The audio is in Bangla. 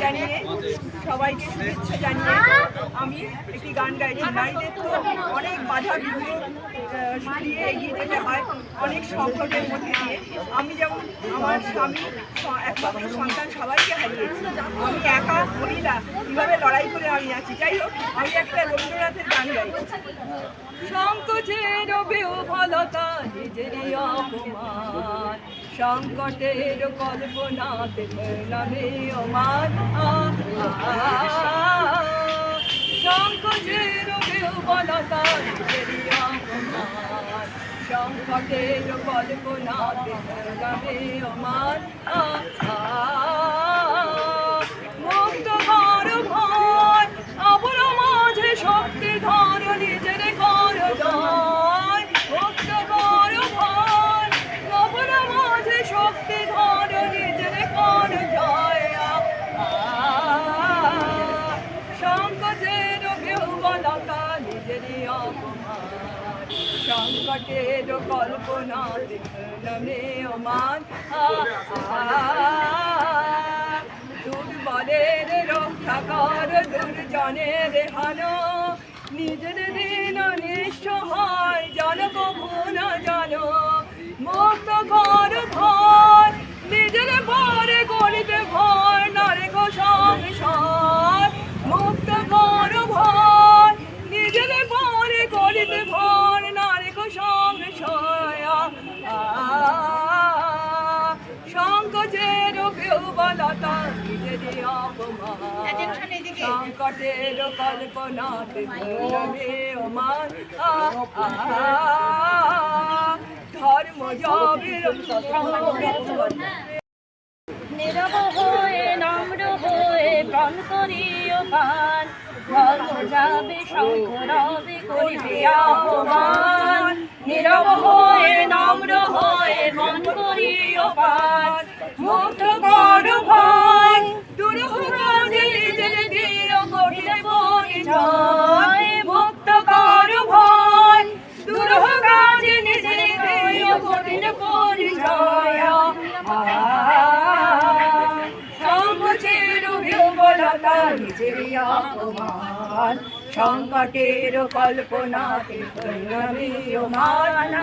জানিয়ে সবাইকে শুভেচ্ছা জানিয়ে আমি একটি গান গাইছি। নারীদের তো অনেক বাধা বিঘ্ন দিয়ে এগিয়ে যেতে হয়, অনেক সংকটের মধ্যে দিয়ে। আমি যেমন আমার স্বামী, একমাত্র সন্তান সবাইকে হারিয়েছি। আমি একা মহিলা, কীভাবে লড়াই করে আমি আছি। যাই হোক, আমি একটা রবীন্দ্রনাথের গান গাইছি। সংকোচের বিহ্বলতা নিজেরই অপমান, সংকটের কল্পনাতে নামে অমান। সংকোচের বিহ্বলতা নিজেরই অপমান, সংকটের কল্পনাতে নামে অমান। মুক্ত ঘর ভয় অপর মাঝে শক্তি ধর নিজের কর জয়। মুক্ত ঘর ভয় অপর মাঝে শক্তি ধর নিজের কর জয়। সংকটের বিহ্বলতা নিজেরই অপমান, সংকটের কল্পনা নামে অমান। দুর্বলের রক্ষা কর দুর্জনের হান, নিজের দিন অনিষ্ট হয় জন কভু না জানো। মুক্ত ঘর ভয় নিজের পরে গড়িতে ভয় না রেখো সংসার। মুক্ত ঘর ভয় নিজের পরে গড়িতে ভয় না রেখো সংসার। সংকটের বিহ্বলতা নিজেরই অপমান, সংকটের কল্পনাতে নামে অমান। ধর্ম জবের নীরব হয়ে নম্র হয়ে প্রাণ করিও পান, ধর্ম যাবে শঙ্খ রবে করিবে আহ্বান। নীরব হয়ে নম্র হয়ে প্রাণ করিও পান, মুক্ত কর ভয় দুরূহ কাজে নিজের দৃঢ় করিলে পরিচয়। মুক্ত কর ভয় দুরূহ কাজে নিজের দৃঢ় করিলে পরিচয়। সংকোচের বিহ্বলতা নিজেরই অপমান, সংকটের কল্পনাতে নামে অমান।